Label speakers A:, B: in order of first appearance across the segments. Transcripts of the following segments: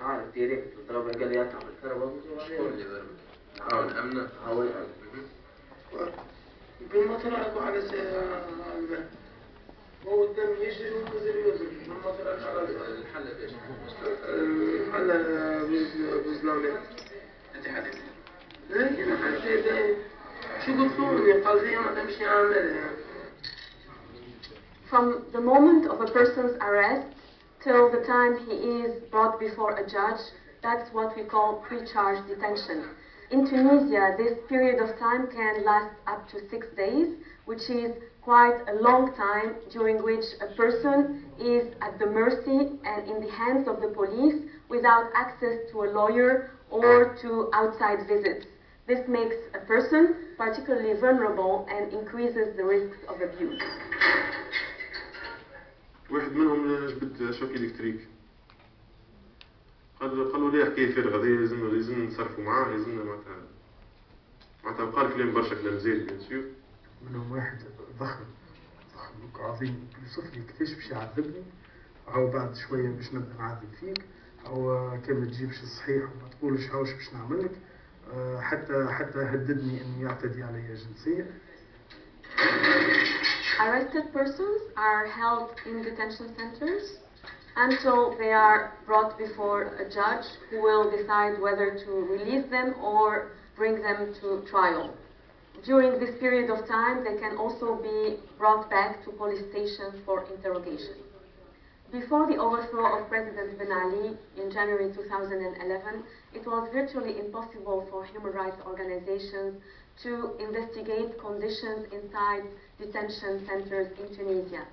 A: عارف ديريكت تضرب قال لي اتعب الكهرباء حاول امنع حاول بالمطر اكو على هو الدم يجري وينزل بالمطر على الحل بايش؟ الحل بزلامات انت حدث؟ لا انا حسيت شو قلت لهم قال زي ما تمشي عاملها.
B: From the moment of a person's arrest till the time he is brought before a judge, that's what we call pre-charge detention. In Tunisia, this period of time can last up to 6 days, which is quite a long time during which a person is at the mercy and in the hands of the police without access to a lawyer or to outside visits. This makes a person particularly vulnerable and increases the risks of abuse.
C: واحد منهم جبد شوك الكتريك قالوا لي حكايه فارغه هذه لازم نصرفوا معاه لازمنا معناتها قال كلام برشا كلام زين بيان سور.
D: منهم واحد ضخم عظيم يوصف لي كيفاش باش يعذبني او بعد شويه باش نبدا نعذب فيك او كان ما تجيبش الصحيح وما تقولش هاوش باش نعمل لك حتى هددني انه يعتدي عليا جنسيا.
B: Arrested persons are held in detention centers until they are brought before a judge who will decide whether to release them or bring them to trial. During this period of time, they can also be brought back to police stations for interrogation. Before the overthrow of President Ben Ali in January 2011, it was virtually impossible for human rights organizations to investigate conditions inside detention centers in Tunisia.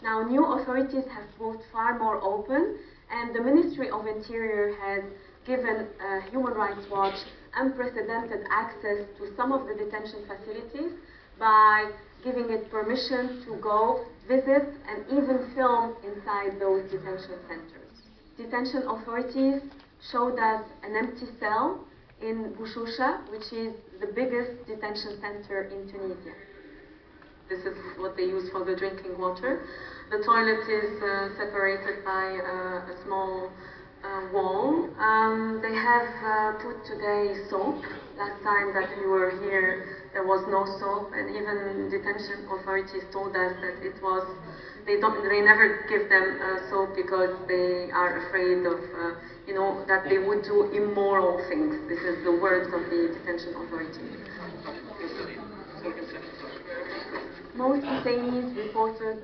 B: Now, new authorities have proved far more open, and the Ministry of Interior has given Human Rights Watch unprecedented access to some of the detention facilities by giving it permission to go, visit, and even film inside those detention centers. Detention authorities showed us an empty cell in Bouchoucha, which is the biggest detention center in Tunisia. This is what they use for the drinking water. The toilet is separated by a small wall. They have put today soap. Last time that we were here, there was no soap, and even detention authorities told us that they never give them soap because they are afraid of, that they would do immoral things. This is the words of the detention authorities. Most detainees reported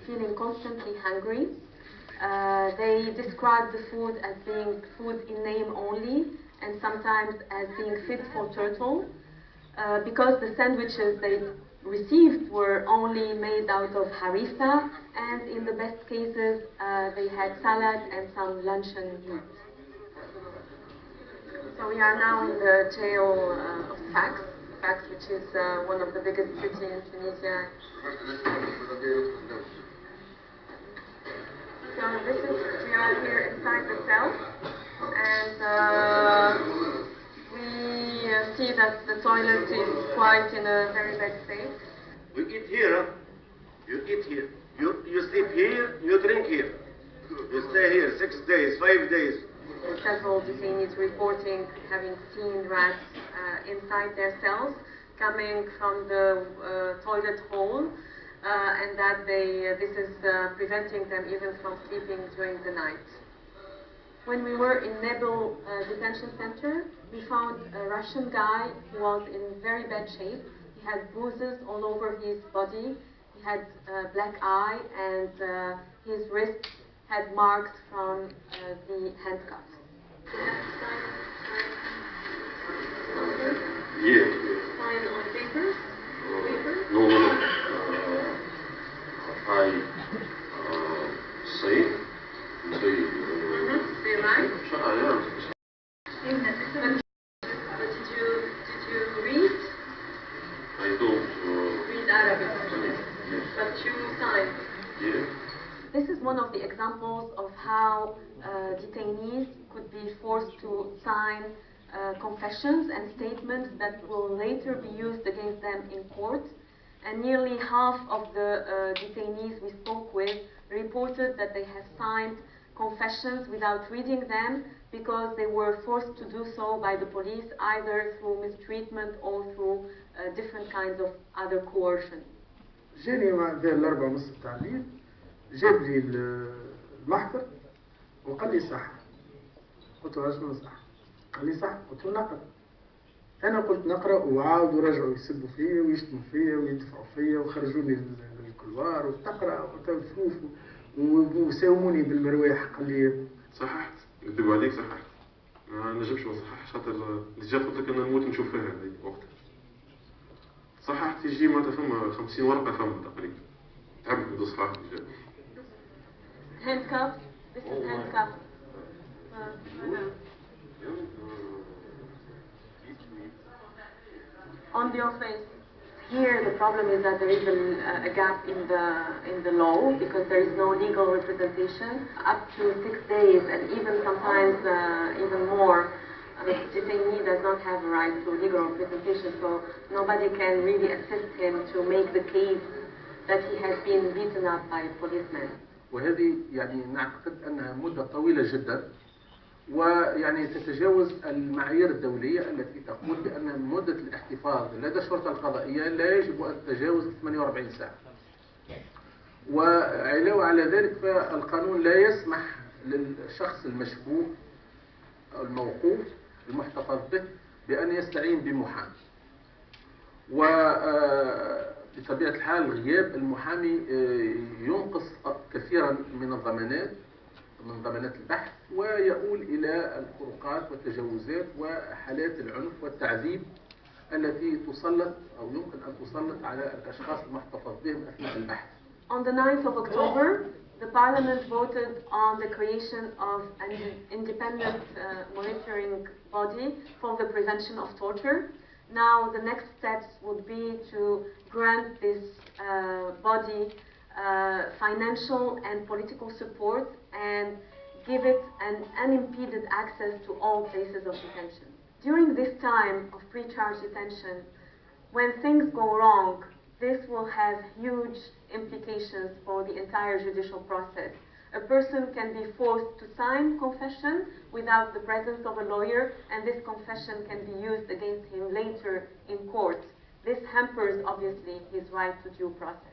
B: feeling constantly hungry. They described the food as being food in name only, and sometimes as being fit for turtle, because the sandwiches they received were only made out of harissa, and in the best cases they had salad and some luncheon meat. So we are now in the jail of Fax, which is one of the biggest cities in Tunisia. So we are here inside the cell, and we see that the toilet is quite in a very bad state.
E: We eat here, huh? You eat here. You sleep here, you drink here. You stay here 6 days, 5 days.
B: Several detainees reporting having seen rats inside their cells coming from the toilet hole, and that this is preventing them even from sleeping during the night. When we were in Nebel detention center, we found a Russian guy who was in very bad shape. He had bruises all over his body. He had a black eye, and his wrists had marks from the handcuffs.
C: Yeah.
B: Sign on papers?
C: No. I say.
B: Say right? But did you read?
C: I don't
B: Read Arabic.
C: Yes.
B: But you signed.
C: Yeah.
B: This is one of the examples of how detainees could be forced to sign confessions and statements that will later be used against them in court. And nearly half of the detainees we spoke with reported that they have signed confessions without reading them because they were forced to do so by the police, either through mistreatment or through different kinds of other coercion.
D: جاني مع دار الأربعة ونص بتاع الليل، جاب لي المحضر وقال لي صح. قلت له شنو صح؟ قال لي صح. قلت له نقرأ. أنا قلت نقرأ، وعاودوا رجعوا يسبوا فيا ويشتموا فيا ويدفعوا فيا وخرجوني للكلوار وتقرأ وتشوف وساوموني بالمرواح. قال لي
C: صححت، نكذب عليك صححت. ما نجمش ما صححش خاطر ديجا قلت لك أنا نموت نشوف فيها هذه وقتها. صححت يجي معناتها فما 50 ورقة فما تقريبا. تعبت من صحاح ديجا.
B: Handcuffs. This is handcuffs. On your face. Here the problem is that there is a gap in the law because there is no legal representation. Up to 6 days and even sometimes even more, the detainee does not have a right to legal representation, so nobody can really assist him to make the case that he has been beaten up by a policeman.
F: وهذه يعني نعتقد أنها مدة طويلة جدا، ويعني تتجاوز المعايير الدولية التي تقول بأن مدة الاحتفاظ لدى الشرطة القضائية لا يجب أن تتجاوز 48 ساعة. وعلاوة على ذلك فالقانون لا يسمح للشخص المشبوه أو الموقوف المحتفظ به بأن يستعين بمحامي. وبطبيعة الحال غياب المحامي ينقص كثيرا من الضمانات، من ضمانات البحث، ويؤول إلى الخروقات والتجاوزات وحالات العنف والتعذيب التي تسلط أو يمكن أن تسلط على الأشخاص المحتفظ بهم أثناء البحث.
B: On the 9th of October, the Parliament voted on the creation of an independent monitoring body for the prevention of torture. Now the next steps would be to grant this body financial and political support and give it an unimpeded access to all places of detention. During this time of pre-charge detention, when things go wrong, this will have huge implications for the entire judicial process. A person can be forced to sign confession without the presence of a lawyer, and this confession can be used against him later in court. This hampers, obviously, his right to due process.